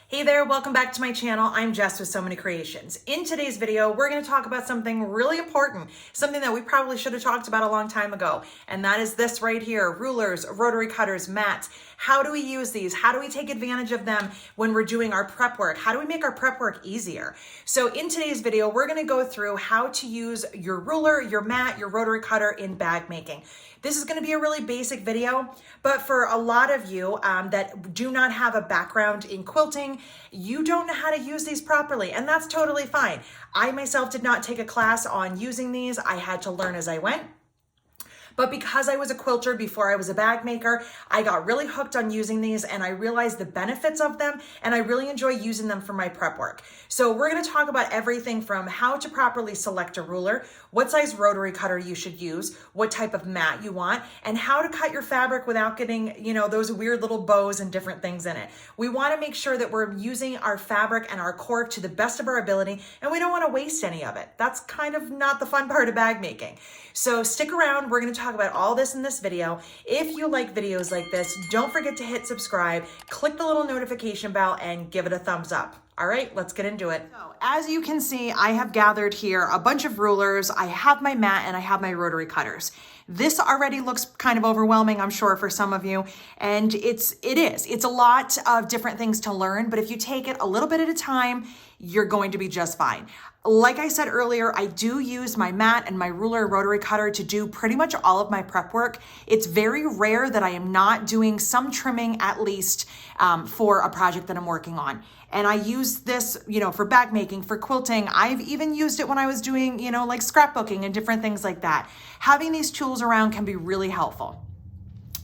Hey there, welcome back to my channel. I'm Jess with So Many Creations. In today's video, we're going to talk about something really important, something that we probably should have talked about a long time ago, and that is this right here: rulers, rotary cutters, mats. How do we use these? How do we take advantage of them when we're doing our prep work? How do we make our prep work easier? So in today's video, we're going to go through how to use your ruler, your mat, your rotary cutter in bag making. This is going to be a really basic video, but for a lot of you that do not have a background in quilting, you don't know how to use these properly, and that's totally fine. I myself did not take a class on using these. I had to learn as I went. But because I was a quilter before I was a bag maker, I got really hooked on using these and I realized the benefits of them, and I really enjoy using them for my prep work. So we're going to talk about everything from how to properly select a ruler, what size rotary cutter you should use, what type of mat you want, and how to cut your fabric without getting, those weird little bows and different things in it. We want to make sure that we're using our fabric and our cork to the best of our ability, and we don't want to waste any of it. That's kind of not the fun part of bag making. So stick around. We're going to talk about all this in this video. If you like videos like this, don't forget to hit subscribe, click the little notification bell, and give it a thumbs up. All right, let's get into it. So as you can see, I have gathered here a bunch of rulers. I have my mat and I have my rotary cutters. This already looks kind of overwhelming, I'm sure, for some of you. And it is. It's a lot of different things to learn, but if you take it a little bit at a time, you're going to be just fine. Like I said earlier, I do use my mat and my ruler rotary cutter to do pretty much all of my prep work. It's very rare that I am not doing some trimming at least for a project that I'm working on. And I use this, for bag making, for quilting. I've even used it when I was doing, like scrapbooking and different things like that. Having these tools around can be really helpful.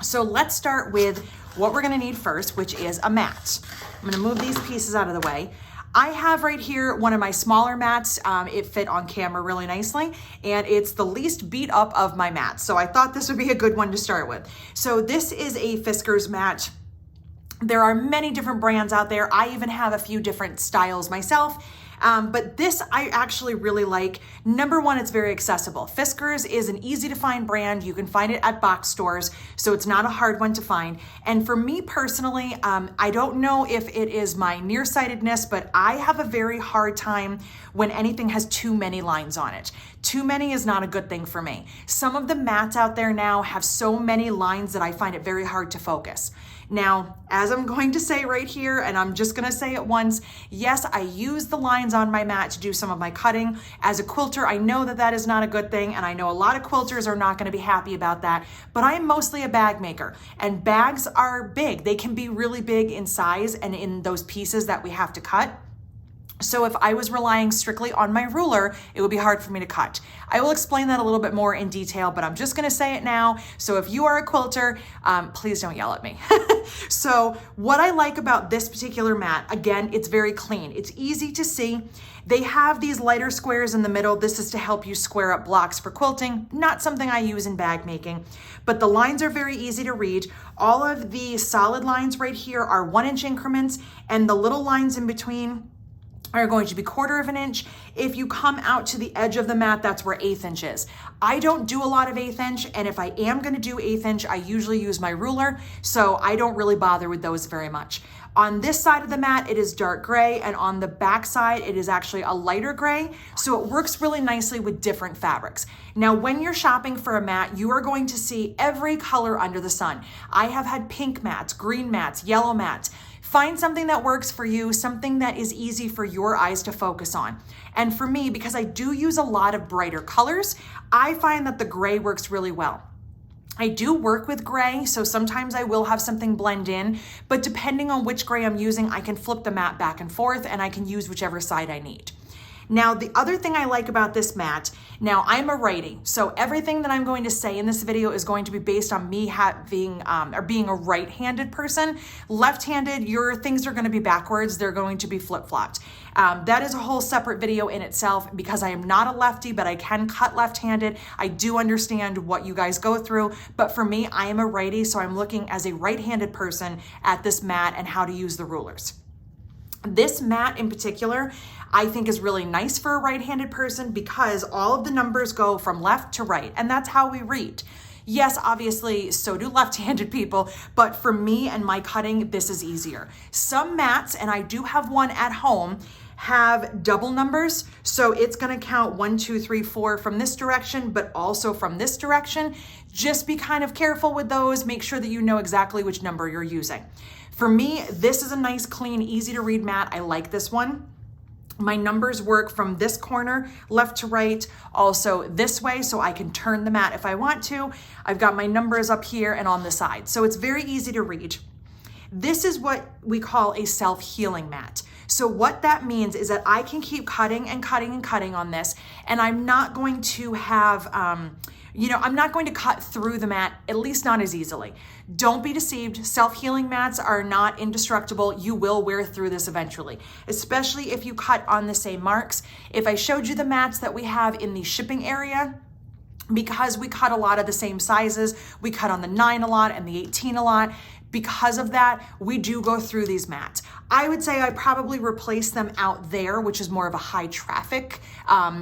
So let's start with what we're gonna need first, which is a mat. I'm gonna move these pieces out of the way. I have right here one of my smaller mats. It fit on camera really nicely, and it's the least beat up of my mats. So I thought this would be a good one to start with. So this is a Fisker's mat. There are many different brands out there. I even have a few different styles myself. But this I actually really like. Number one, it's very accessible. Fisker's is an easy to find brand. You can find it at box stores, so it's not a hard one to find. And for me personally, I don't know if it is my nearsightedness, but I have a very hard time when anything has too many lines on it. Too many is not a good thing for me. Some of the mats out there now have so many lines that I find it very hard to focus. Now, as I'm going to say right here, and I'm just gonna say it once, yes, I use the lines on my mat to do some of my cutting. As a quilter, I know that that is not a good thing, and I know a lot of quilters are not gonna be happy about that, but I am mostly a bag maker, and bags are big. They can be really big in size and in those pieces that we have to cut. So if I was relying strictly on my ruler, it would be hard for me to cut. I will explain that a little bit more in detail, but I'm just gonna say it now. So if you are a quilter, please don't yell at me. So what I like about this particular mat, again, it's very clean. It's easy to see. They have these lighter squares in the middle. This is to help you square up blocks for quilting. Not something I use in bag making, but the lines are very easy to read. All of the solid lines right here are 1-inch increments, and the little lines in between are going to be 1/4 of an inch. If you come out to the edge of the mat, that's where 1/8 inch is. I don't do a lot of 1/8 inch, and if I am gonna do 1/8 inch, I usually use my ruler, so I don't really bother with those very much. On this side of the mat, it is dark gray, and on the back side, it is actually a lighter gray, so it works really nicely with different fabrics. Now, when you're shopping for a mat, you are going to see every color under the sun. I have had pink mats, green mats, yellow mats. Find something that works for you, something that is easy for your eyes to focus on. And for me, because I do use a lot of brighter colors, I find that the gray works really well. I do work with gray, so sometimes I will have something blend in, but depending on which gray I'm using, I can flip the mat back and forth, and I can use whichever side I need. Now, the other thing I like about this mat, now I'm a righty, so everything that I'm going to say in this video is going to be based on me being a right-handed person. Left-handed, your things are going to be backwards. They're going to be flip-flopped. That is a whole separate video in itself because I am not a lefty, but I can cut left-handed. I do understand what you guys go through, but for me, I am a righty, so I'm looking as a right-handed person at this mat and how to use the rulers. This mat in particular, I think is really nice for a right-handed person because all of the numbers go from left to right, and that's how we read. Yes, obviously, so do left-handed people, but for me and my cutting, this is easier. Some mats, and I do have one at home, have double numbers. So it's gonna count 1, 2, 3, 4 from this direction, but also from this direction. Just be kind of careful with those. Make sure that you know exactly which number you're using. For me, this is a nice, clean, easy to read mat. I like this one. My numbers work from this corner, left to right, also this way, so I can turn the mat if I want to. I've got my numbers up here and on the side, so it's very easy to read. This is what we call a self-healing mat. So what that means is that I can keep cutting and cutting and cutting on this, and I'm not going to have, I'm not going to cut through the mat, at least not as easily. Don't be deceived. Self-healing mats are not indestructible. You will wear through this eventually, especially if you cut on the same marks. If I showed you the mats that we have in the shipping area, because we cut a lot of the same sizes, we cut on the 9 a lot and the 18 a lot. Because of that, we do go through these mats. I would say I probably replace them out there, which is more of a high traffic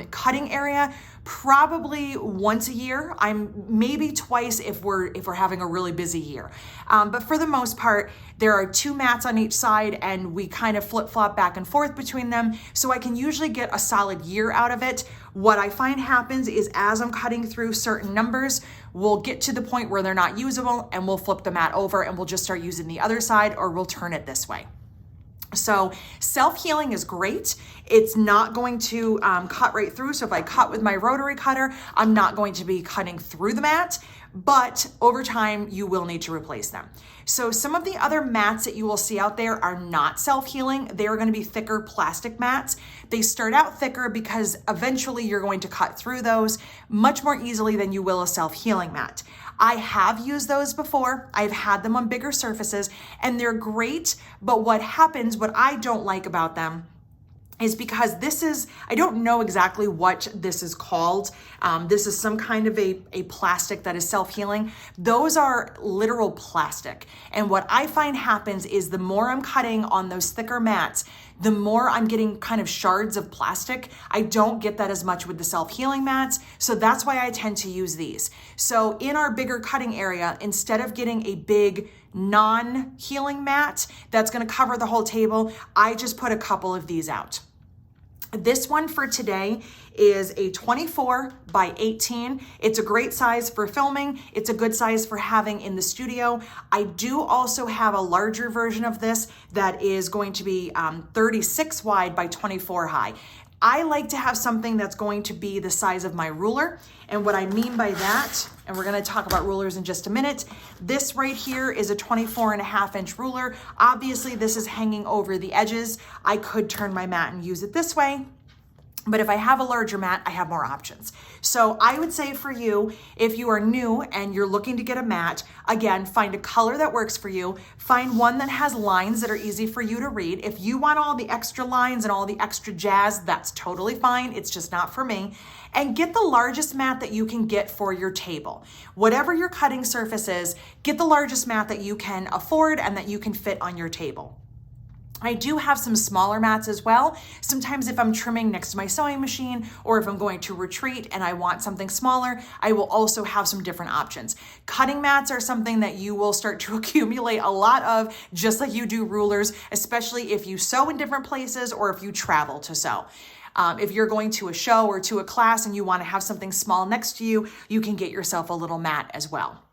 cutting area, probably once a year. I'm maybe twice if we're having a really busy year. But for the most part, there are 2 mats on each side and we kind of flip-flop back and forth between them. So I can usually get a solid year out of it. What I find happens is as I'm cutting through certain numbers, we'll get to the point where they're not usable and we'll flip the mat over and we'll just start using the other side, or we'll turn it this way. So self-healing is great. It's not going to cut right through. So if I cut with my rotary cutter, I'm not going to be cutting through the mat, but over time you will need to replace them. So some of the other mats that you will see out there are not self-healing. They are going to be thicker plastic mats. They start out thicker because eventually you're going to cut through those much more easily than you will a self-healing mat. I have used those before. I've had them on bigger surfaces and they're great, but what happens, what I don't like about them is because this is, I don't know exactly what this is called. This is some kind of a plastic that is self-healing. Those are literal plastic. And what I find happens is the more I'm cutting on those thicker mats, the more I'm getting kind of shards of plastic. I don't get that as much with the self-healing mats. So that's why I tend to use these. So in our bigger cutting area, instead of getting a big non-healing mat that's gonna cover the whole table, I just put a couple of these out. This one for today is a 24 by 18. It's a great size for filming. It's a good size for having in the studio. I do also have a larger version of this that is going to be 36 wide by 24 high. I like to have something that's going to be the size of my ruler. And what I mean by that, and we're gonna talk about rulers in just a minute, this right here is a 24.5-inch ruler. Obviously, this is hanging over the edges. I could turn my mat and use it this way. But if I have a larger mat, I have more options. So I would say for you, if you are new and you're looking to get a mat, again, find a color that works for you. Find one that has lines that are easy for you to read. If you want all the extra lines and all the extra jazz, that's totally fine. It's just not for me. And get the largest mat that you can get for your table. Whatever your cutting surface is, get the largest mat that you can afford and that you can fit on your table. I do have some smaller mats as well. Sometimes if I'm trimming next to my sewing machine or if I'm going to retreat and I want something smaller, I will also have some different options. Cutting mats are something that you will start to accumulate a lot of, just like you do rulers, especially if you sew in different places or if you travel to sew. If you're going to a show or to a class and you want to have something small next to you, you can get yourself a little mat as well.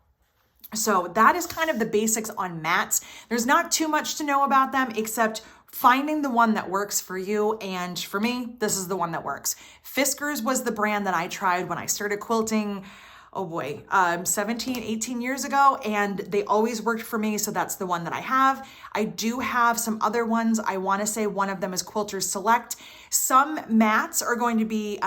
So that is kind of the basics on mats. There's not too much to know about them except finding the one that works for you. And for me, this is the one that works. Fiskars was the brand that I tried when I started quilting, 17, 18 years ago, and they always worked for me. So that's the one that I have. I do have some other ones. I want to say one of them is Quilters Select. Some mats are going to be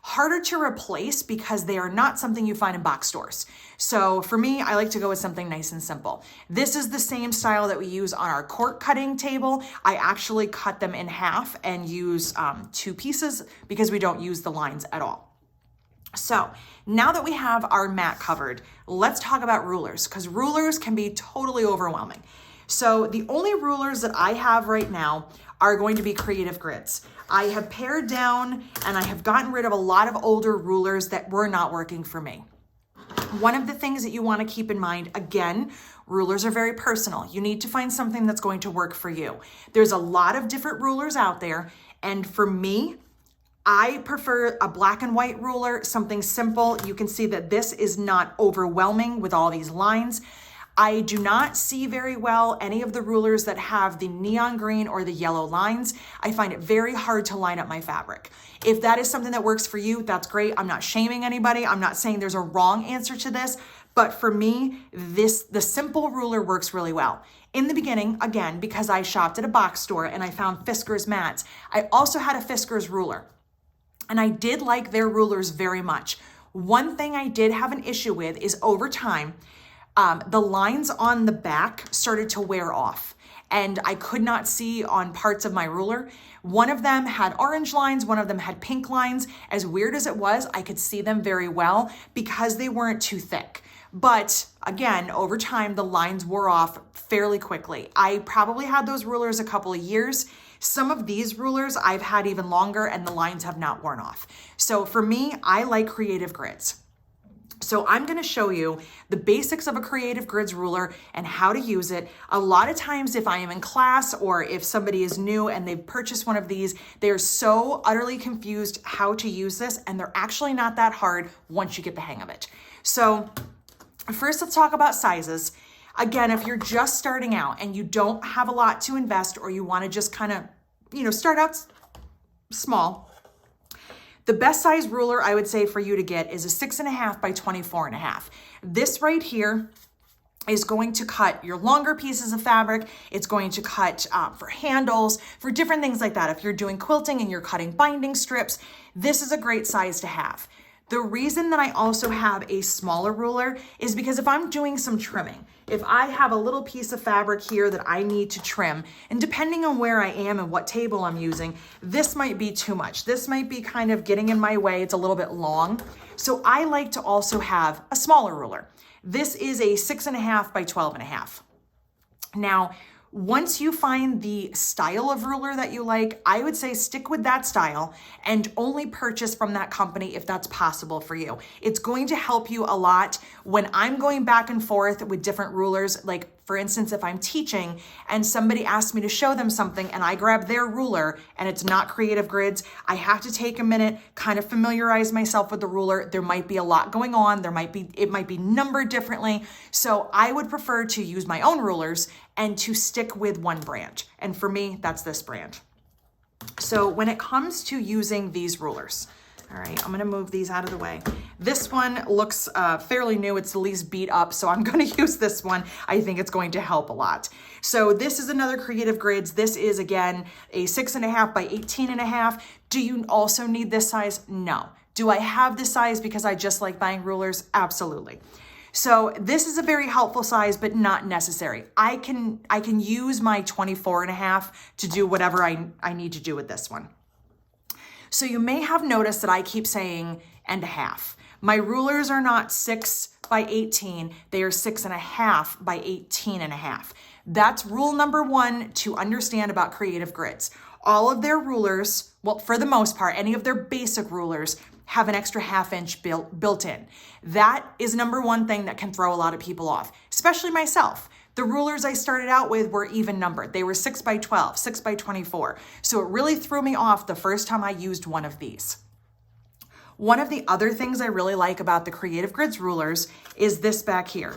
harder to replace because they are not something you find in box stores. So for me, I like to go with something nice and simple. This is the same style that we use on our cork cutting table. I actually cut them in half and use 2 pieces because we don't use the lines at all. So now that we have our mat covered, let's talk about rulers because rulers can be totally overwhelming. So the only rulers that I have right now are going to be Creative Grids. I have pared down and I have gotten rid of a lot of older rulers that were not working for me. One of the things that you want to keep in mind, again, rulers are very personal. You need to find something that's going to work for you. There's a lot of different rulers out there, and for me, I prefer a black and white ruler, something simple. You can see that this is not overwhelming with all these lines. I do not see very well any of the rulers that have the neon green or the yellow lines. I find it very hard to line up my fabric. If that is something that works for you, that's great. I'm not shaming anybody. I'm not saying there's a wrong answer to this, but for me, the simple ruler works really well. In the beginning, again, because I shopped at a box store and I found Fiskars mats, I also had a Fiskars ruler. And I did like their rulers very much. One thing I did have an issue with is over time, the lines on the back started to wear off and I could not see on parts of my ruler. One of them had orange lines, one of them had pink lines. As weird as it was, I could see them very well because they weren't too thick. But again, over time, the lines wore off fairly quickly. I probably had those rulers a couple of years. Some of these rulers I've had even longer and the lines have not worn off. So for me, I like creative grids. So I'm going to show you the basics of a creative grids ruler and how to use it. A lot of times if I am in class or if somebody is new and they've purchased one of these, they're so utterly confused how to use this, and they're actually not that hard once you get the hang of it. So first, let's talk about sizes. Again, if you're just starting out and you don't have a lot to invest or you want to just kind of, start out small, the best size ruler I would say for you to get is a 6.5 by 24.5. This right here is going to cut your longer pieces of fabric. It's going to cut for handles, for different things like that. If you're doing quilting and you're cutting binding strips, this is a great size to have. The reason that I also have a smaller ruler is because if I'm doing some trimming, if I have a little piece of fabric here that I need to trim, and depending on where I am and what table I'm using, this might be too much. This might be kind of getting in my way. It's a little bit long. So I like to also have a smaller ruler. This is a 6.5 by 12.5. Now, once you find the style of ruler that you like, I would say stick with that style and only purchase from that company if that's possible for you. It's going to help you a lot when I'm going back and forth with different rulers. Like for instance, if I'm teaching and somebody asks me to show them something and I grab their ruler and it's not creative grids, I have to take a minute, kind of familiarize myself with the ruler. There might be a lot going on. It might be numbered differently. So I would prefer to use my own rulers and to stick with one brand. And for me, that's this brand. So when it comes to using these rulers, all right, I'm gonna move these out of the way. This one looks fairly new. It's the least beat up, so I'm gonna use this one. I think it's going to help a lot. So this is another Creative Grids. This is, again, a 6.5 by 18.5. Do you also need this size? No. Do I have this size because I just like buying rulers? Absolutely. So this is a very helpful size, but not necessary. I can use my 24.5 to do whatever I need to do with this one. So you may have noticed that I keep saying and a half. My rulers are not 6 by 18, they are 6.5 by 18.5. That's rule number one to understand about Creative Grids. All of their rulers, well, for the most part, any of their basic rulers have an extra 1/2 inch built in. That is number one thing that can throw a lot of people off, especially myself. The rulers I started out with were even numbered. They were 6 by 12, 6 by 24. So it really threw me off the first time I used one of these. One of the other things I really like about the Creative Grids rulers is this back here.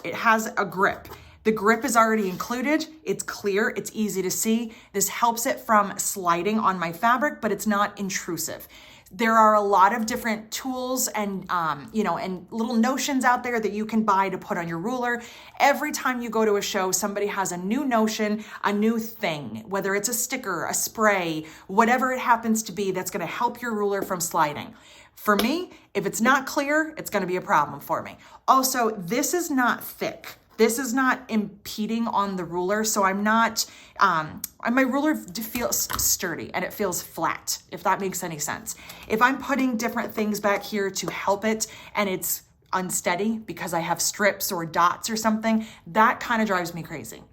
It has a grip. The grip is already included. It's clear, it's easy to see. This helps it from sliding on my fabric, but it's not intrusive. There are a lot of different tools and and little notions out there that you can buy to put on your ruler. Every time you go to a show, somebody has a new notion, a new thing, whether it's a sticker, a spray, whatever it happens to be that's going to help your ruler from sliding. For me, if it's not clear, it's going to be a problem for me. Also, this is not thick. This is not impeding on the ruler, so I'm not, my ruler feels sturdy and it feels flat, if that makes any sense. If I'm putting different things back here to help it and it's unsteady because I have strips or dots or something, that kind of drives me crazy.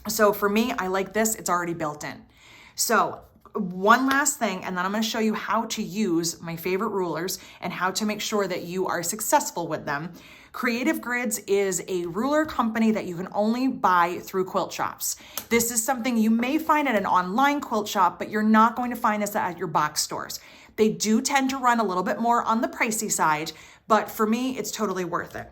So for me, I like this, it's already built in. So One last thing, and then I'm going to show you how to use my favorite rulers and how to make sure that you are successful with them. Creative Grids is a ruler company that you can only buy through quilt shops. This is something you may find at an online quilt shop, but you're not going to find this at your box stores. They do tend to run a little bit more on the pricey side, but for me, it's totally worth it.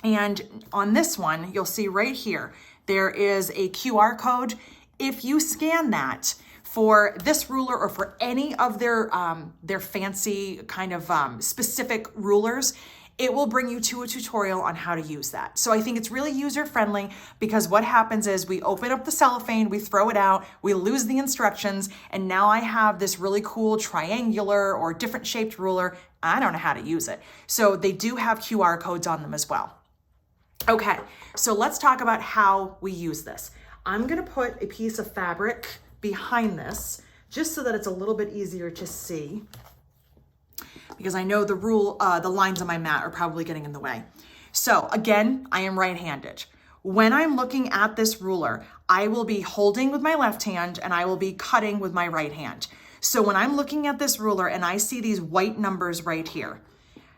And on this one, you'll see right here, there is a QR code. If you scan that for this ruler or for any of their fancy kind of specific rulers, it will bring you to a tutorial on how to use that. So I think it's really user-friendly, because what happens is we open up the cellophane, we throw it out, we lose the instructions, and now I have this really cool triangular or different shaped ruler. I don't know how to use it. So they do have QR codes on them as well. Okay, so let's talk about how we use this. I'm gonna put a piece of fabric behind this just so that it's a little bit easier to see, because I know the lines on my mat are probably getting in the way. So again, I am right-handed. When I'm looking at this ruler, I will be holding with my left hand and I will be cutting with my right hand. So when I'm looking at this ruler and I see these white numbers right here,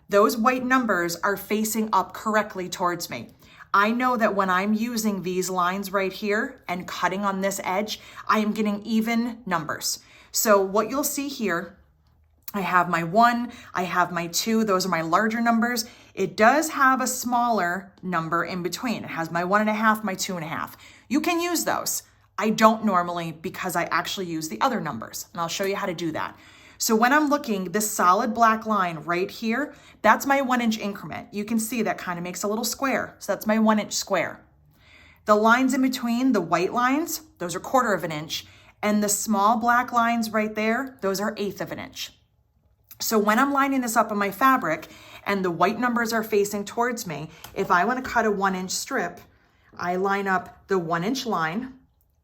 those white numbers are facing up correctly towards me. I know that when I'm using these lines right here and cutting on this edge, I am getting even numbers. So what you'll see here, I have my 1, I have my 2, those are my larger numbers. It does have a smaller number in between. It has my 1.5, my 2.5. You can use those. I don't normally, because I actually use the other numbers, and I'll show you how to do that. So when I'm looking, this solid black line right here, that's my 1-inch increment. You can see that kind of makes a little square. So that's my 1-inch square. The lines in between, the white lines, those are 1/4 of an inch. And the small black lines right there, those are 1/8 of an inch. So when I'm lining this up on my fabric and the white numbers are facing towards me, if I want to cut a 1-inch strip, I line up the 1-inch line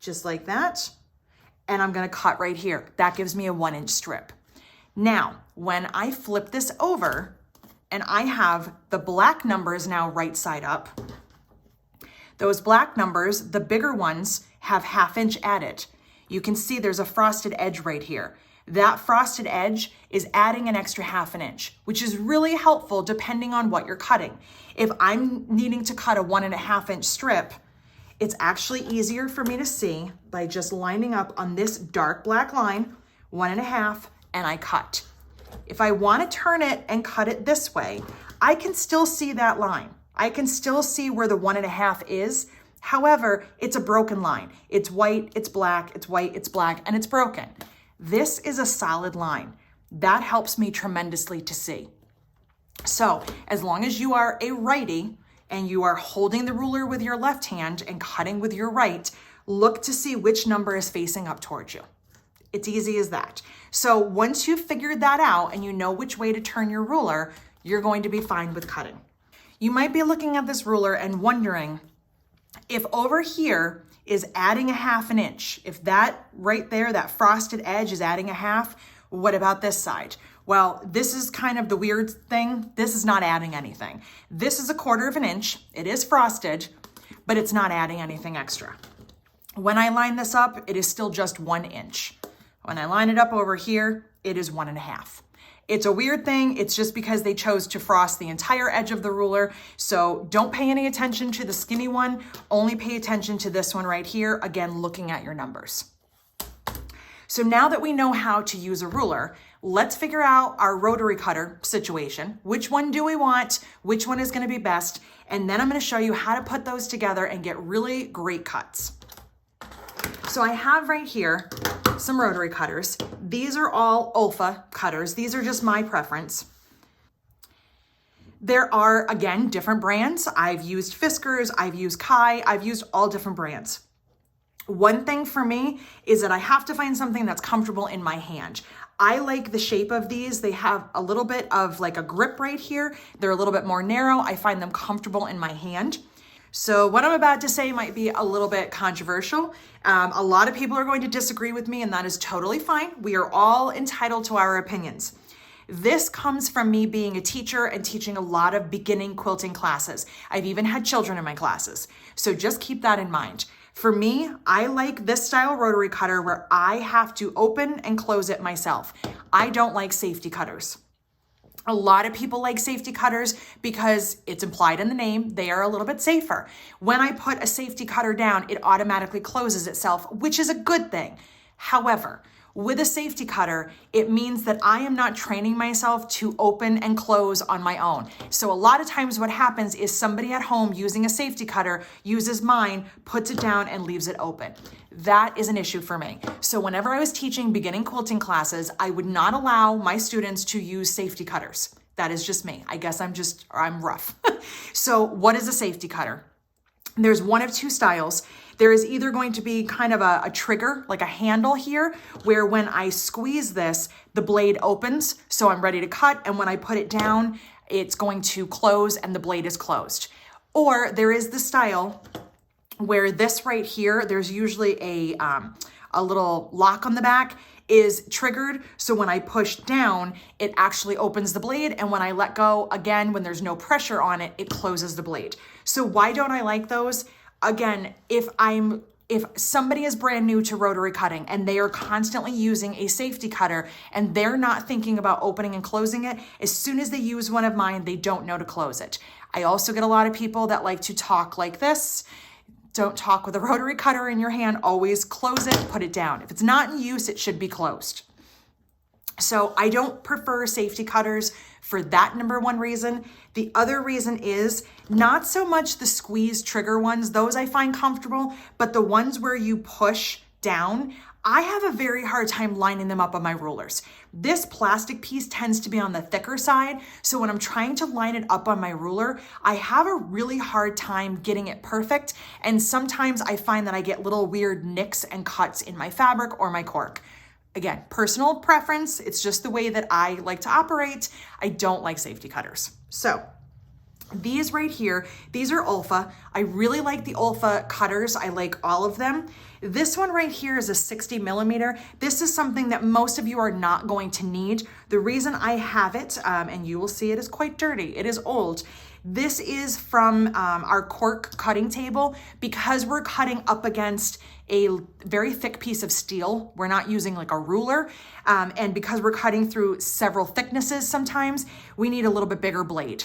just like that. And I'm going to cut right here. That gives me a 1-inch strip. Now, when I flip this over and I have the black numbers now right side up, those black numbers, the bigger ones, have 1/2 inch added. You can see there's a frosted edge right here. That frosted edge is adding an extra 1/2 inch, which is really helpful depending on what you're cutting. If I'm needing to cut a 1.5 inch strip, it's actually easier for me to see by just lining up on this dark black line, 1.5, and I cut. If I want to turn it and cut it this way, I can still see that line. I can still see where the 1.5 is. However, it's a broken line. It's white, it's black, it's white, it's black, and it's broken. This is a solid line. That helps me tremendously to see. So as long as you are a righty and you are holding the ruler with your left hand and cutting with your right, look to see which number is facing up towards you. It's easy as that. So once you've figured that out and you know which way to turn your ruler, you're going to be fine with cutting. You might be looking at this ruler and wondering if over here is adding a 1/2 inch, if that right there, that frosted edge is adding a 1/2, what about this side? Well, this is kind of the weird thing. This is not adding anything. This is a 1/4 inch. It is frosted, but it's not adding anything extra. When I line this up, it is still just 1 inch. When I line it up over here, it is 1.5. It's a weird thing. It's just because they chose to frost the entire edge of the ruler. So don't pay any attention to the skinny one. Only pay attention to this one right here. Again, looking at your numbers. So now that we know how to use a ruler, let's figure out our rotary cutter situation. Which one do we want? Which one is going to be best? And then I'm going to show you how to put those together and get really great cuts. So I have right here some rotary cutters. These are all Olfa cutters. These are just my preference. There are, again, different brands. I've used Fiskars, I've used Kai, I've used all different brands. One thing for me is that I have to find something that's comfortable in my hand. I like the shape of these. They have a little bit of like a grip right here. They're a little bit more narrow. I find them comfortable in my hand. So what I'm about to say might be a little bit controversial. A lot of people are going to disagree with me, and that is totally fine. We are all entitled to our opinions. This comes from me being a teacher and teaching a lot of beginning quilting classes. I've even had children in my classes. So just keep that in mind. For me, I like this style rotary cutter where I have to open and close it myself. I don't like safety cutters. A lot of people like safety cutters because it's implied in the name, they are a little bit safer. When I put a safety cutter down, it automatically closes itself, which is a good thing. However, with a safety cutter, it means that I am not training myself to open and close on my own. So a lot of times what happens is somebody at home using a safety cutter uses mine, puts it down, and leaves it open. That is an issue for me. So whenever I was teaching beginning quilting classes, I would not allow my students to use safety cutters. That is just me. I guess I'm rough. So what is a safety cutter? There's one of two styles. There is either going to be kind of a trigger, like a handle here, where when I squeeze this, the blade opens, so I'm ready to cut, and when I put it down, it's going to close and the blade is closed. Or there is the style where this right here, there's usually a little lock on the back, is triggered, so when I push down, it actually opens the blade, and when I let go, again, when there's no pressure on it, it closes the blade. So why don't I like those? Again, if somebody is brand new to rotary cutting and they are constantly using a safety cutter and they're not thinking about opening and closing it, as soon as they use one of mine, they don't know to close it. I also get a lot of people that like to talk like this. Don't talk with a rotary cutter in your hand. Always close it, put it down. If it's not in use, it should be closed. So I don't prefer safety cutters for that number one reason. The other reason is not so much the squeeze trigger ones. Those I find comfortable, but the ones where you push down, I have a very hard time lining them up on my rulers. This plastic piece tends to be on the thicker side, so when I'm trying to line it up on my ruler, I have a really hard time getting it perfect, and sometimes I find that I get little weird nicks and cuts in my fabric or my cork. Again, personal preference, it's just the way that I like to operate. I don't like safety cutters. So these right here, these are Olfa. I really like the Olfa cutters. I like all of them. This one right here is a 60 millimeter. This is something that most of you are not going to need. The reason I have it, and you will see it is quite dirty, it is old. This is from our cork cutting table. Because we're cutting up against a very thick piece of steel, we're not using like a ruler, and because we're cutting through several thicknesses sometimes, we need a little bit bigger blade.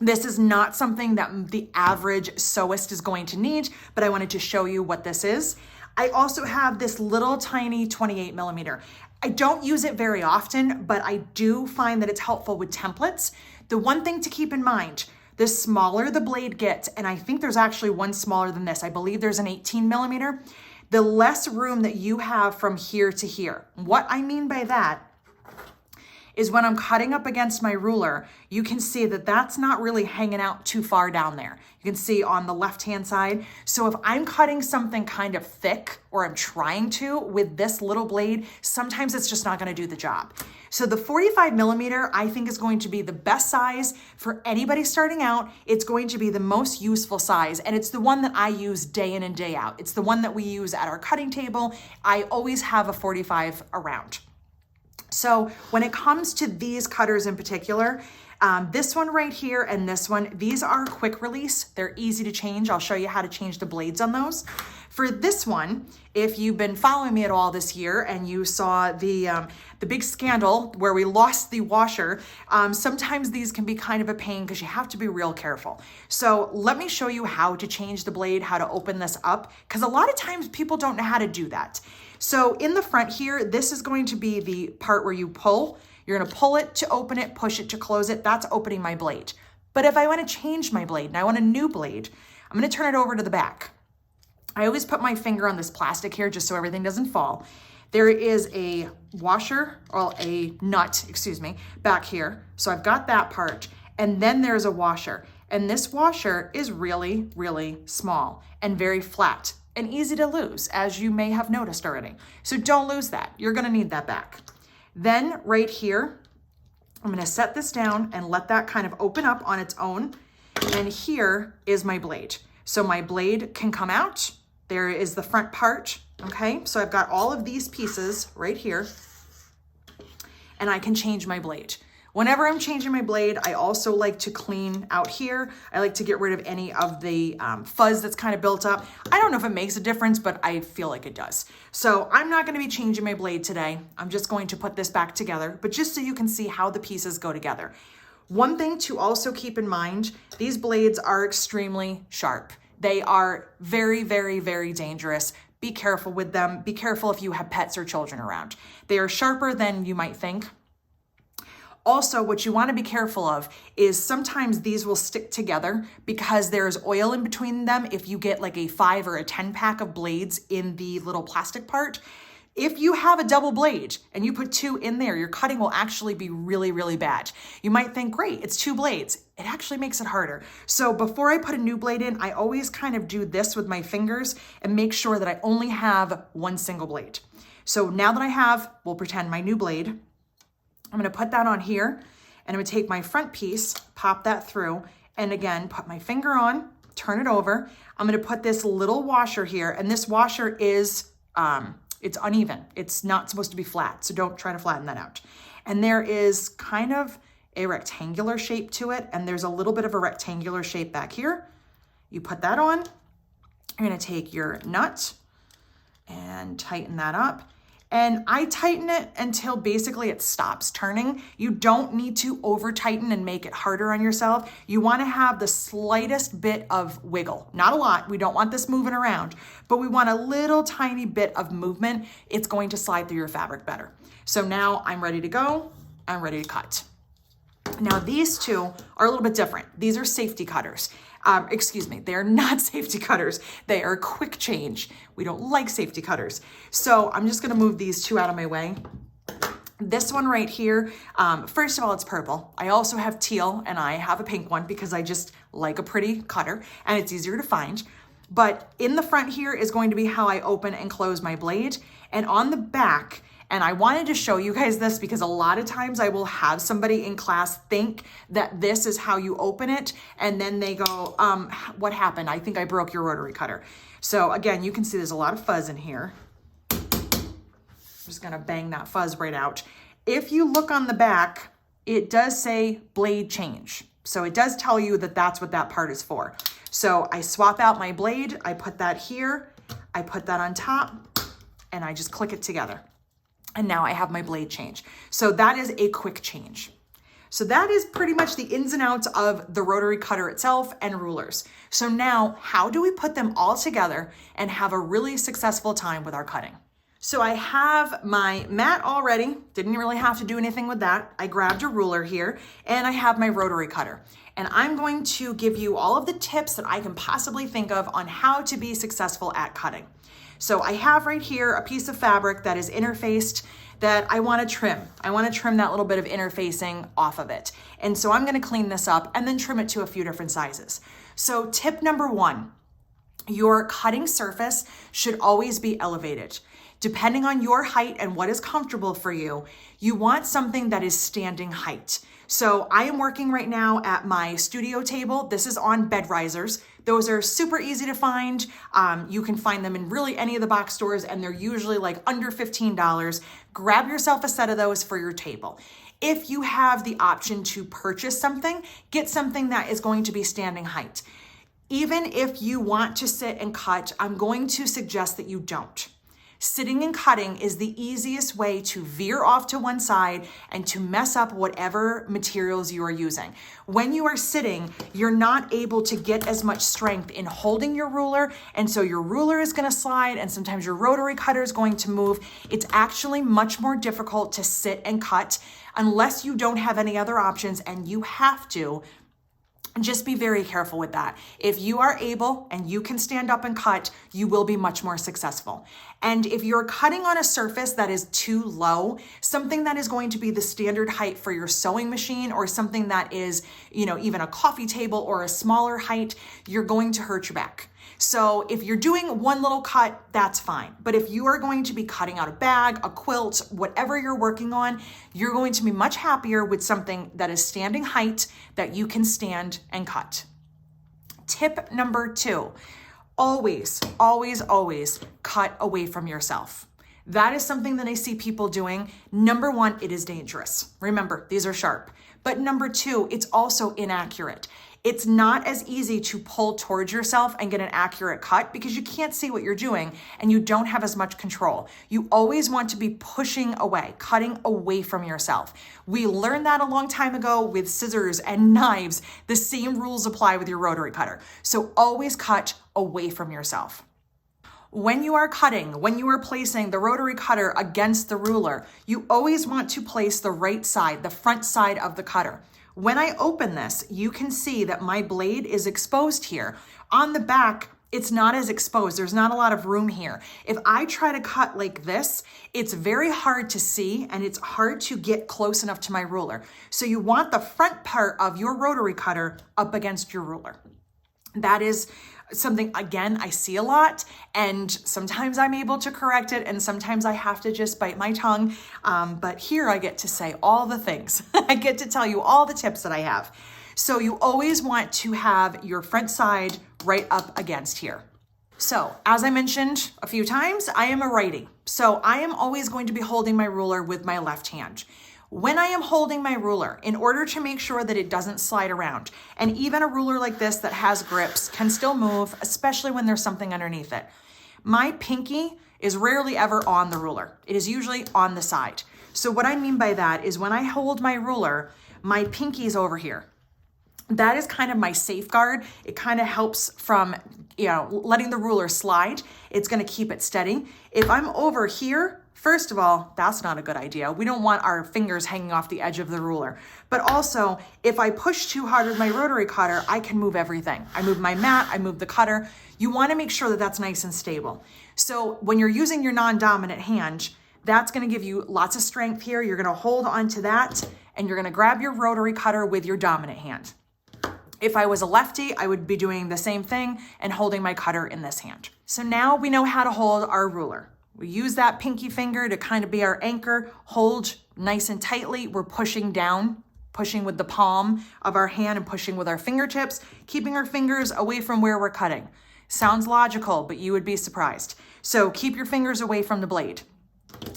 This is not something that the average sewist is going to need, but I wanted to show you what this is. I also have this little tiny 28 millimeter. I don't use it very often, but I do find that it's helpful with templates. The one thing to keep in mind, the smaller the blade gets, and I think there's actually one smaller than this, I believe there's an 18 millimeter, the less room that you have from here to here. What I mean by that is when I'm cutting up against my ruler, you can see that that's not really hanging out too far down there. You can see on the left-hand side. So if I'm cutting something kind of thick, or I'm trying to with this little blade, sometimes it's just not gonna do the job. So the 45 millimeter, I think, is going to be the best size for anybody starting out. It's going to be the most useful size, and it's the one that I use day in and day out. It's the one that we use at our cutting table. I always have a 45 around. So when it comes to these cutters in particular, this one right here and this one, these are quick release. They're easy to change. I'll show you how to change the blades on those. For this one, if you've been following me at all this year and you saw the big scandal where we lost the washer, sometimes these can be kind of a pain because you have to be real careful. So let me show you how to change the blade, how to open this up, because a lot of times people don't know how to do that. So in the front here, this is going to be the part where you pull. You're gonna pull it to open it, push it to close it. That's opening my blade. But if I wanna change my blade and I want a new blade, I'm gonna turn it over to the back. I always put my finger on this plastic here just so everything doesn't fall. There is a washer, or a nut, excuse me, back here. So I've got that part. And then there's a washer. And this washer is really, really small and very flat and easy to lose, as you may have noticed already. So don't lose that. You're gonna need that back. Then right here, I'm gonna set this down and let that kind of open up on its own. And here is my blade. So my blade can come out. There is the front part, okay? So I've got all of these pieces right here, and I can change my blade. Whenever I'm changing my blade, I also like to clean out here. I like to get rid of any of the fuzz that's kind of built up. I don't know if it makes a difference, but I feel like it does. So I'm not going to be changing my blade today. I'm just going to put this back together, but just so you can see how the pieces go together. One thing to also keep in mind, these blades are extremely sharp. They are very, very, very dangerous. Be careful with them. Be careful if you have pets or children around. They are sharper than you might think. Also, what you want to be careful of is sometimes these will stick together because there's oil in between them. If you get like a 5 or a 10 pack of blades in the little plastic part, if you have a double blade and you put 2 in there, your cutting will actually be really, really bad. You might think, great, it's 2 blades. It actually makes it harder. So before I put a new blade in, I always kind of do this with my fingers and make sure that I only have 1 single blade. So now that I have, we'll pretend my new blade, I'm going to put that on here, and I'm going to take my front piece, pop that through, and again, put my finger on, turn it over. I'm going to put this little washer here, and this washer is, it's uneven. It's not supposed to be flat, so don't try to flatten that out. And there is kind of a rectangular shape to it, and there's a little bit of a rectangular shape back here. You put that on. You're going to take your nut and tighten that up. And I tighten it until basically it stops turning. You don't need to over tighten and make it harder on yourself. You want to have the slightest bit of wiggle. Not a lot. We don't want this moving around, but we want a little tiny bit of movement. It's going to slide through your fabric better. So now I'm ready to go. I'm ready to cut. Now these two are a little bit different. These are safety cutters. Excuse me, they're not safety cutters. They are quick change. We don't like safety cutters. So I'm just gonna move these 2 out of my way. This one right here, first of all, it's purple. I also have teal and I have a pink one because I just like a pretty cutter and it's easier to find. But in the front here is going to be how I open and close my blade. And on the back, and I wanted to show you guys this because a lot of times I will have somebody in class think that this is how you open it. And then they go, what happened? I think I broke your rotary cutter. So again, you can see there's a lot of fuzz in here. I'm just gonna bang that fuzz right out. If you look on the back, it does say blade change. So it does tell you that that's what that part is for. So I swap out my blade, I put that here, I put that on top, and I just click it together. And now I have my blade change. So that is a quick change. So that is pretty much the ins and outs of the rotary cutter itself and rulers. So now how do we put them all together and have a really successful time with our cutting? So I have my mat all ready. Didn't really have to do anything with that. I grabbed a ruler here and I have my rotary cutter. And I'm going to give you all of the tips that I can possibly think of on how to be successful at cutting. So I have right here a piece of fabric that is interfaced that I want to trim. I want to trim that little bit of interfacing off of it. And so I'm going to clean this up and then trim it to a few different sizes. So tip number 1, your cutting surface should always be elevated. Depending on your height and what is comfortable for you, you want something that is standing height. So I am working right now at my studio table. This is on bed risers. Those are super easy to find. You can find them in really any of the box stores and they're usually like under $15. Grab yourself a set of those for your table. If you have the option to purchase something, get something that is going to be standing height. Even if you want to sit and cut, I'm going to suggest that you don't. Sitting and cutting is the easiest way to veer off to one side and to mess up whatever materials you are using. When you are sitting, you're not able to get as much strength in holding your ruler, and so your ruler is going to slide and sometimes your rotary cutter is going to move. It's actually much more difficult to sit and cut unless you don't have any other options and you have to. Just be very careful with that. If you are able and you can stand up and cut, you will be much more successful. And if you're cutting on a surface that is too low, something that is going to be the standard height for your sewing machine or something that is, even a coffee table or a smaller height, you're going to hurt your back. So if you're doing one little cut, that's fine. But if you are going to be cutting out a bag, a quilt, whatever you're working on, you're going to be much happier with something that is standing height that you can stand and cut. Tip number 2, always, always, always cut away from yourself. That is something that I see people doing. Number one, it is dangerous. Remember, these are sharp. But number two, it's also inaccurate. It's not as easy to pull towards yourself and get an accurate cut because you can't see what you're doing and you don't have as much control. You always want to be pushing away, cutting away from yourself. We learned that a long time ago with scissors and knives. The same rules apply with your rotary cutter. So always cut away from yourself. When you are cutting, when you are placing the rotary cutter against the ruler, you always want to place the right side, the front side of the cutter. When I open this, you can see that my blade is exposed here. On the back, it's not as exposed. There's not a lot of room here. If I try to cut like this, it's very hard to see and it's hard to get close enough to my ruler. So you want the front part of your rotary cutter up against your ruler. That is something, again, I see a lot, and sometimes I'm able to correct it, and sometimes I have to just bite my tongue. But here I get to say all the things. I get to tell you all the tips that I have. So you always want to have your front side right up against here. So as I mentioned a few times, I am a righty. So I am always going to be holding my ruler with my left hand. When I am holding my ruler, in order to make sure that it doesn't slide around, and even a ruler like this that has grips can still move, especially when there's something underneath it. My pinky is rarely ever on the ruler. It is usually on the side. So what I mean by that is when I hold my ruler, my pinky's over here. That is kind of my safeguard. It kind of helps from, letting the ruler slide. It's going to keep it steady. If I'm over here, first of all, that's not a good idea. We don't want our fingers hanging off the edge of the ruler. But also, if I push too hard with my rotary cutter, I can move everything. I move my mat, I move the cutter. You want to make sure that that's nice and stable. So when you're using your non-dominant hand, that's going to give you lots of strength here. You're going to hold onto that, and you're going to grab your rotary cutter with your dominant hand. If I was a lefty, I would be doing the same thing and holding my cutter in this hand. So now we know how to hold our ruler. We use that pinky finger to kind of be our anchor, hold nice and tightly. We're pushing down, pushing with the palm of our hand and pushing with our fingertips, keeping our fingers away from where we're cutting. Sounds logical, but you would be surprised. So keep your fingers away from the blade.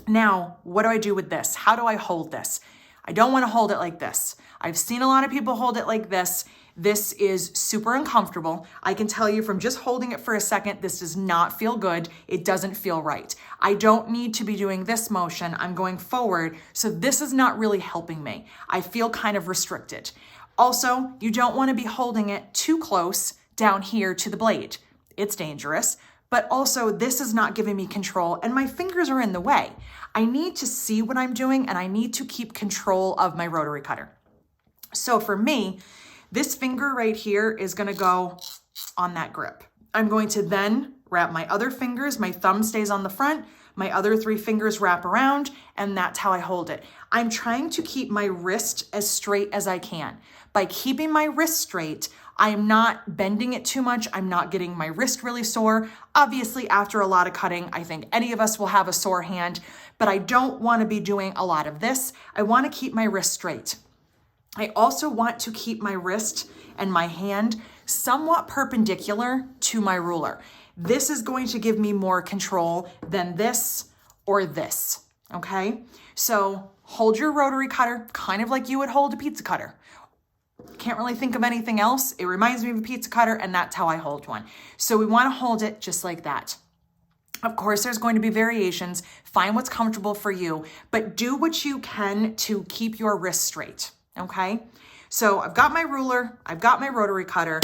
Now, what do I do with this? How do I hold this? I don't want to hold it like this. I've seen a lot of people hold it like this. This is super uncomfortable. I can tell you from just holding it for a second, this does not feel good. It doesn't feel right. I don't need to be doing this motion. I'm going forward. So this is not really helping me. I feel kind of restricted. Also, you don't want to be holding it too close down here to the blade. It's dangerous, but also this is not giving me control and my fingers are in the way. I need to see what I'm doing and I need to keep control of my rotary cutter. So for me, this finger right here is going to go on that grip. I'm going to then wrap my other fingers. My thumb stays on the front. My other 3 fingers wrap around, and that's how I hold it. I'm trying to keep my wrist as straight as I can. By keeping my wrist straight, I'm not bending it too much. I'm not getting my wrist really sore. Obviously, after a lot of cutting, I think any of us will have a sore hand, but I don't want to be doing a lot of this. I want to keep my wrist straight. I also want to keep my wrist and my hand somewhat perpendicular to my ruler. This is going to give me more control than this or this, okay? So hold your rotary cutter kind of like you would hold a pizza cutter. Can't really think of anything else. It reminds me of a pizza cutter, and that's how I hold one. So we want to hold it just like that. Of course, there's going to be variations. Find what's comfortable for you, but do what you can to keep your wrist straight. Okay, so I've got my ruler, I've got my rotary cutter,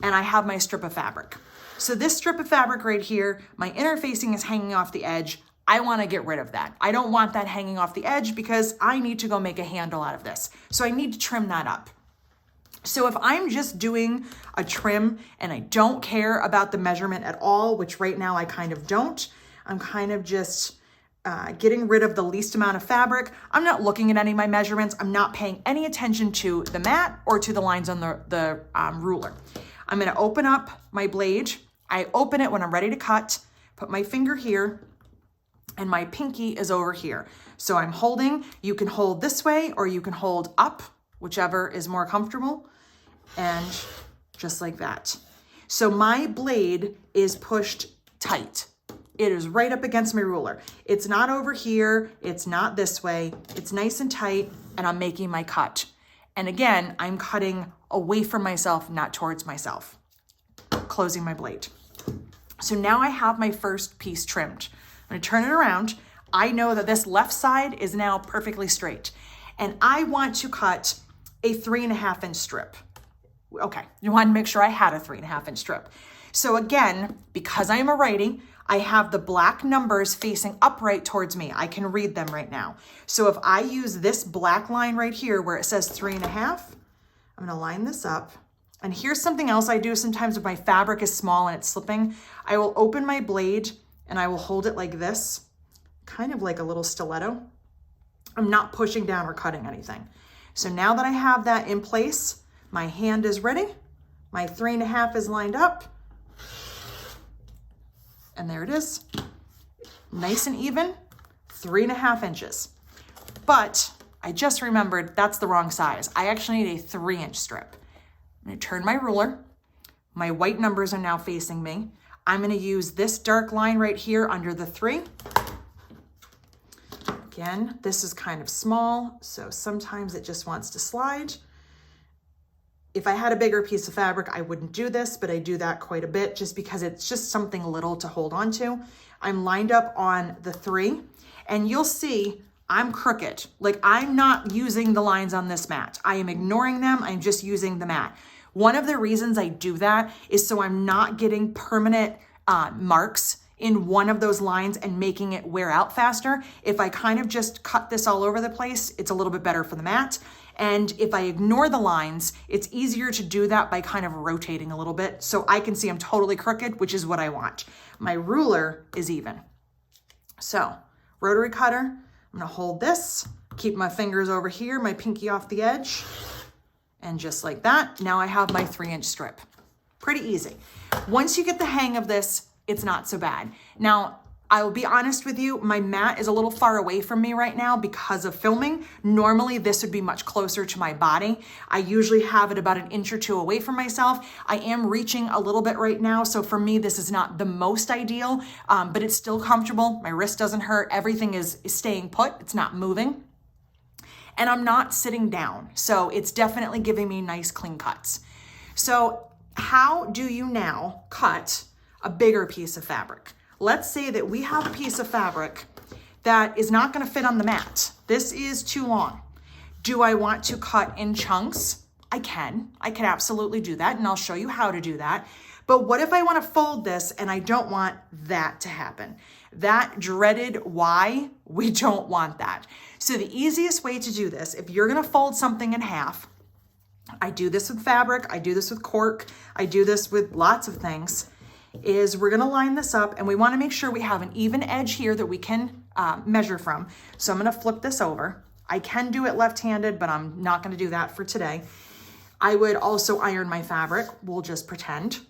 and I have my strip of fabric. So this strip of fabric right here, my interfacing is hanging off the edge. I want to get rid of that. I don't want that hanging off the edge because I need to go make a handle out of this. So I need to trim that up. So if I'm just doing a trim and I don't care about the measurement at all, which right now I kind of don't, I'm kind of just getting rid of the least amount of fabric. I'm not looking at any of my measurements. I'm not paying any attention to the mat or to the lines on the ruler. I'm going to open up my blade. I open it when I'm ready to cut, put my finger here, and my pinky is over here. So I'm holding. You can hold this way or you can hold up, whichever is more comfortable, and just like that. So my blade is pushed tight. It is right up against my ruler. It's not over here. It's not this way. It's nice and tight, and I'm making my cut. And again, I'm cutting away from myself, not towards myself. Closing my blade. So now I have my first piece trimmed. I'm gonna turn it around. I know that this left side is now perfectly straight. And I want to cut a 3.5 inch strip. Okay, you want to make sure I had a 3.5 inch strip. So again, because I am a righty, I have the black numbers facing upright towards me. I can read them right now. So if I use this black line right here where it says 3.5, I'm gonna line this up. And here's something else I do sometimes if my fabric is small and it's slipping. I will open my blade and I will hold it like this, kind of like a little stiletto. I'm not pushing down or cutting anything. So now that I have that in place, my hand is ready. My 3.5 is lined up. And there it is. Nice and even, 3.5 inches. But I just remembered that's the wrong size. I actually need a 3-inch strip. I'm gonna turn my ruler. My white numbers are now facing me. I'm gonna use this dark line right here under the 3. Again, this is kind of small, so sometimes it just wants to slide. If I had a bigger piece of fabric, I wouldn't do this, but I do that quite a bit just because it's just something little to hold on to. I'm lined up on the 3, and you'll see I'm crooked. Like, I'm not using the lines on this mat. I am ignoring them. I'm just using the mat. One of the reasons I do that is so I'm not getting permanent marks in one of those lines and making it wear out faster. If I kind of just cut this all over the place, it's a little bit better for the mat. And if I ignore the lines, it's easier to do that by kind of rotating a little bit so I can see I'm totally crooked, which is what I want. My ruler is even. So, rotary cutter, I'm gonna hold this, keep my fingers over here, my pinky off the edge, and just like that, now I have my 3-inch strip. Pretty easy. Once you get the hang of this, it's not so bad. Now, I will be honest with you, my mat is a little far away from me right now because of filming. Normally, this would be much closer to my body. I usually have it about 1 inch or 2 away from myself. I am reaching a little bit right now, so for me, this is not the most ideal, but it's still comfortable. My wrist doesn't hurt. Everything is staying put. It's not moving. And I'm not sitting down, so it's definitely giving me nice, clean cuts. So how do you now cut a bigger piece of fabric? Let's say that we have a piece of fabric that is not going to fit on the mat. This is too long. Do I want to cut in chunks? I can absolutely do that, and I'll show you how to do that. But what if I want to fold this and I don't want that to happen? That dreaded why, we don't want that. So the easiest way to do this, if you're going to fold something in half, I do this with fabric, I do this with cork, I do this with lots of things, is we're gonna line this up, and we wanna make sure we have an even edge here that we can measure from. So I'm gonna flip this over. I can do it left-handed, but I'm not gonna do that for today. I would also iron my fabric, we'll just pretend.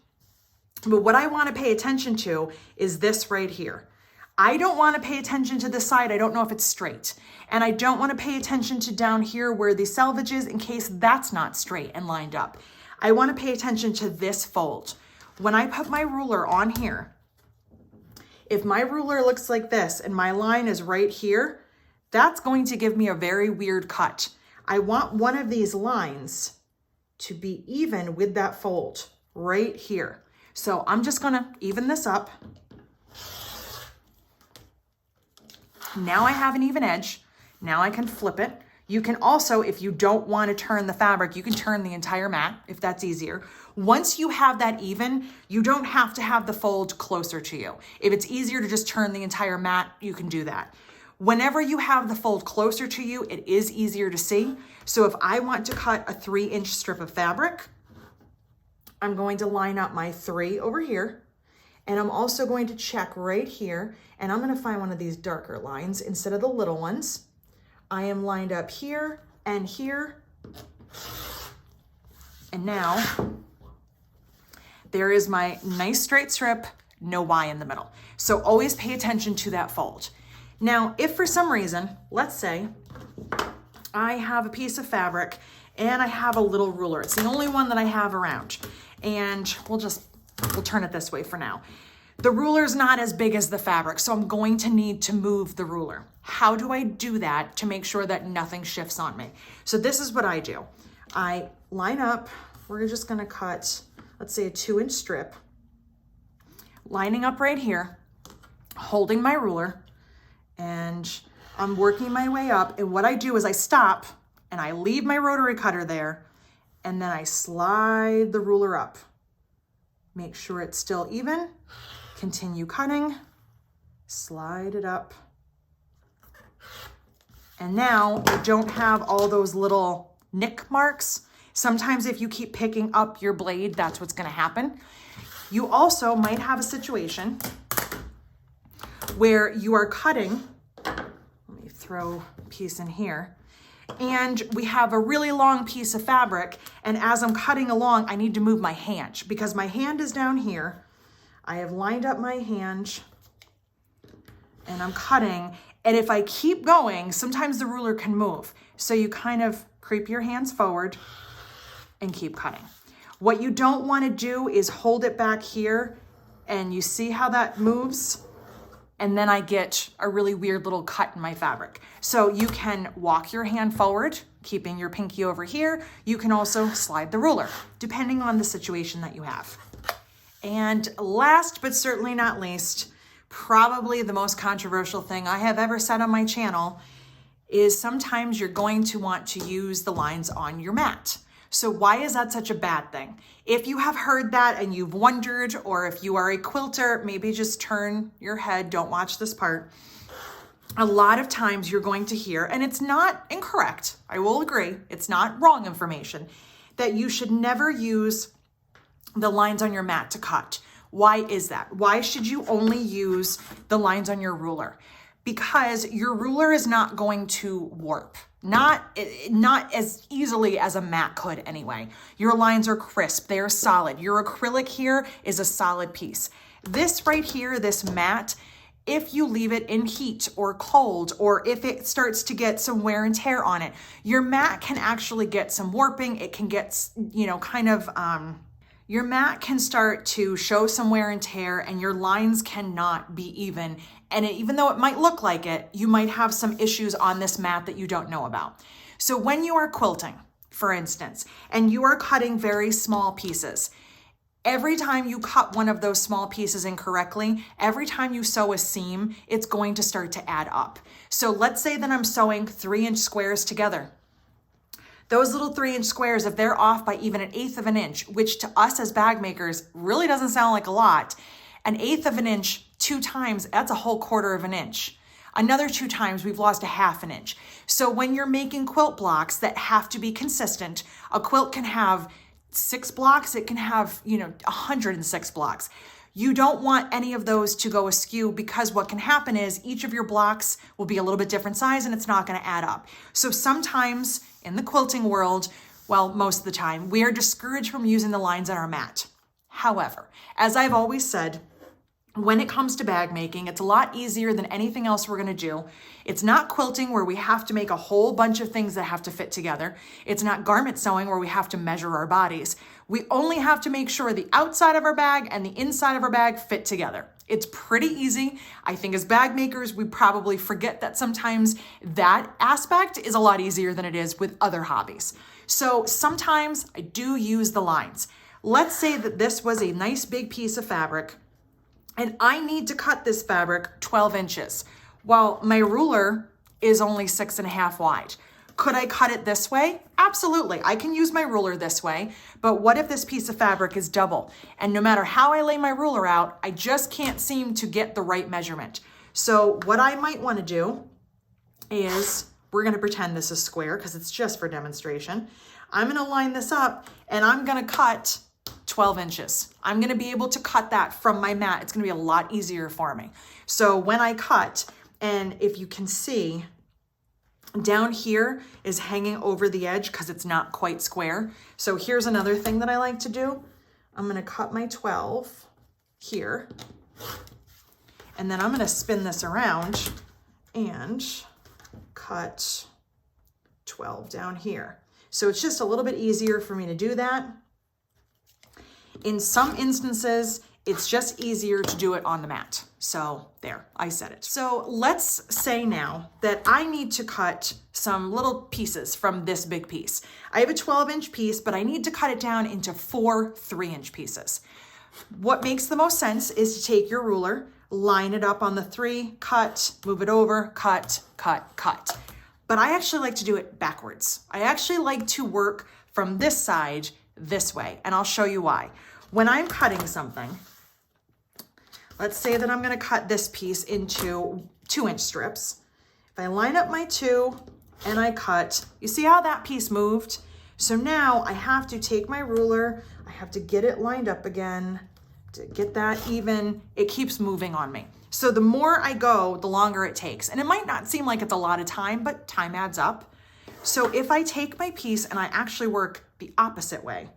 But what I wanna pay attention to is this right here. I don't wanna pay attention to this side, I don't know if it's straight. And I don't wanna pay attention to down here where the selvage is in case that's not straight and lined up. I wanna pay attention to this fold. When I put my ruler on here, if my ruler looks like this and my line is right here, that's going to give me a very weird cut. I want one of these lines to be even with that fold right here. So I'm just gonna even this up. Now I have an even edge. Now I can flip it. You can also, if you don't want to turn the fabric, you can turn the entire mat if that's easier. Once you have that even, you don't have to have the fold closer to you. If it's easier to just turn the entire mat, you can do that. Whenever you have the fold closer to you, it is easier to see. So if I want to cut a 3-inch strip of fabric, I'm going to line up my 3 over here. And I'm also going to check right here, and I'm going to find one of these darker lines instead of the little ones. I am lined up here and here. And now there is my nice straight strip, no Y in the middle. So always pay attention to that fold. Now, if for some reason, let's say I have a piece of fabric and I have a little ruler. It's the only one that I have around. And we'll turn it this way for now. The ruler's not as big as the fabric, so I'm going to need to move the ruler. How do I do that to make sure that nothing shifts on me? So this is what I do. I line up, we're just gonna cut, let's say a 2-inch strip, lining up right here, holding my ruler, and I'm working my way up. And what I do is I stop and I leave my rotary cutter there, and then I slide the ruler up. Make sure it's still even. Continue cutting, slide it up. And now I don't have all those little nick marks. Sometimes if you keep picking up your blade, that's what's gonna happen. You also might have a situation where you are cutting, let me throw a piece in here, and we have a really long piece of fabric, and as I'm cutting along, I need to move my hand because my hand is down here. I have lined up my hand and I'm cutting, and if I keep going, sometimes the ruler can move. So you kind of creep your hands forward and keep cutting. What you don't want to do is hold it back here, and you see how that moves? And then I get a really weird little cut in my fabric. So you can walk your hand forward, keeping your pinky over here. You can also slide the ruler, depending on the situation that you have. And last but certainly not least, probably the most controversial thing I have ever said on my channel is sometimes you're going to want to use the lines on your mat. So why is that such a bad thing? If you have heard that and you've wondered, or if you are a quilter, maybe just turn your head, don't watch this part. A lot of times you're going to hear, and it's not incorrect, I will agree, it's not wrong information, that you should never use the lines on your mat to cut. Why is that? Why should you only use the lines on your ruler? Because your ruler is not going to warp. Not as easily as a mat could anyway. Your lines are crisp, they are solid. Your acrylic here is a solid piece. This right here, this mat, if you leave it in heat or cold, or if it starts to get some wear and tear on it, your mat can actually get some warping. It can get, your mat can start to show some wear and tear, and your lines cannot be even. And even though it might look like it, you might have some issues on this mat that you don't know about. So when you are quilting, for instance, and you are cutting very small pieces, every time you cut one of those small pieces incorrectly, every time you sew a seam, it's going to start to add up. So let's say that I'm sewing 3-inch squares together. Those little 3-inch squares, if they're off by even 1/8 of an inch, which to us as bag makers really doesn't sound like a lot, 1/8 of an inch 2 times, that's a whole 1/4 of an inch. Another 2 times, we've lost 1/2 an inch. So when you're making quilt blocks that have to be consistent, a quilt can have 6 blocks, it can have, 106 blocks. You don't want any of those to go askew, because what can happen is each of your blocks will be a little bit different size and it's not going to add up. So sometimes in the quilting world, well, most of the time, we are discouraged from using the lines on our mat. However, as I've always said, when it comes to bag making, it's a lot easier than anything else we're going to do. It's not quilting where we have to make a whole bunch of things that have to fit together. It's not garment sewing where we have to measure our bodies. We only have to make sure the outside of our bag and the inside of our bag fit together. It's pretty easy. I think as bag makers, we probably forget that sometimes that aspect is a lot easier than it is with other hobbies. So sometimes I do use the lines. Let's say that this was a nice big piece of fabric, and I need to cut this fabric 12 inches. Well, my ruler is only 6.5 wide. Could I cut it this way? Absolutely, I can use my ruler this way, but what if this piece of fabric is double? And no matter how I lay my ruler out, I just can't seem to get the right measurement. So what I might wanna do is, we're gonna pretend this is square because it's just for demonstration. I'm gonna line this up and I'm gonna cut 12 inches. I'm gonna be able to cut that from my mat. It's gonna be a lot easier for me. So when I cut, and if you can see, down here is hanging over the edge because it's not quite square. So here's another thing that I like to do. I'm gonna cut my 12 here, and then I'm gonna spin this around and cut 12 down here. So it's just a little bit easier for me to do that. In some instances, It's just easier to do it on the mat. So there, I said it. So let's say now that I need to cut some little pieces from this big piece. I have a 12-inch piece, but I need to cut it down into 4 3-inch pieces. What makes the most sense is to take your ruler, line it up on the 3, cut, move it over, cut, cut, cut. But I actually like to do it backwards. I actually like to work from this side this way, and I'll show you why. When I'm cutting something, let's say that I'm gonna cut this piece into 2-inch strips. If I line up my 2 and I cut, you see how that piece moved? So now I have to take my ruler, I have to get it lined up again to get that even. It keeps moving on me. So the more I go, the longer it takes. And it might not seem like it's a lot of time, but time adds up. So if I take my piece and I actually work the opposite way,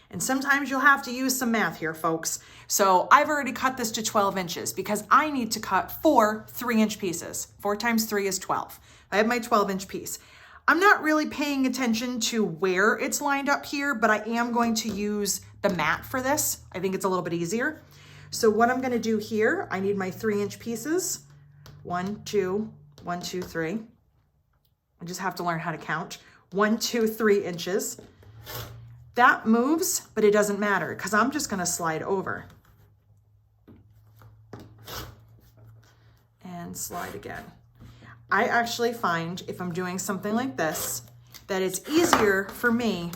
and sometimes you'll have to use some math here, folks. So I've already cut this to 12 inches because I need to cut 4 3-inch pieces. 4 times 3 is 12. I have my 12-inch piece. I'm not really paying attention to where it's lined up here, but I am going to use the mat for this. I think it's a little bit easier. So what I'm gonna do here, I need my 3-inch pieces. 1, 2, 1, 2, 3. I just have to learn how to count. 1, 2, 3 inches. That moves, but it doesn't matter because I'm just gonna slide over. And slide again. I actually find if I'm doing something like this, that it's easier for me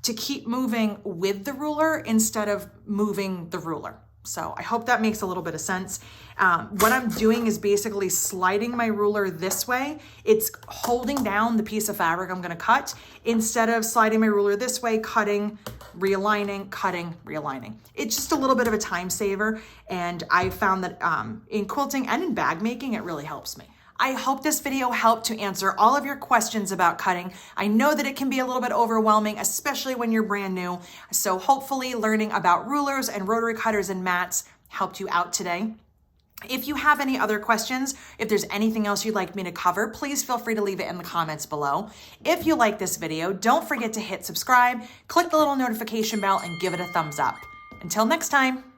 to keep moving with the ruler instead of moving the ruler. So I hope that makes a little bit of sense. What I'm doing is basically sliding my ruler this way. It's holding down the piece of fabric I'm gonna cut instead of sliding my ruler this way, cutting, realigning, cutting, realigning. It's just a little bit of a time saver. And I found that in quilting and in bag making, it really helps me. I hope this video helped to answer all of your questions about cutting. I know that it can be a little bit overwhelming, especially when you're brand new. So hopefully learning about rulers and rotary cutters and mats helped you out today. If you have any other questions, if there's anything else you'd like me to cover, please feel free to leave it in the comments below. If you like this video, don't forget to hit subscribe, click the little notification bell, and give it a thumbs up. Until next time.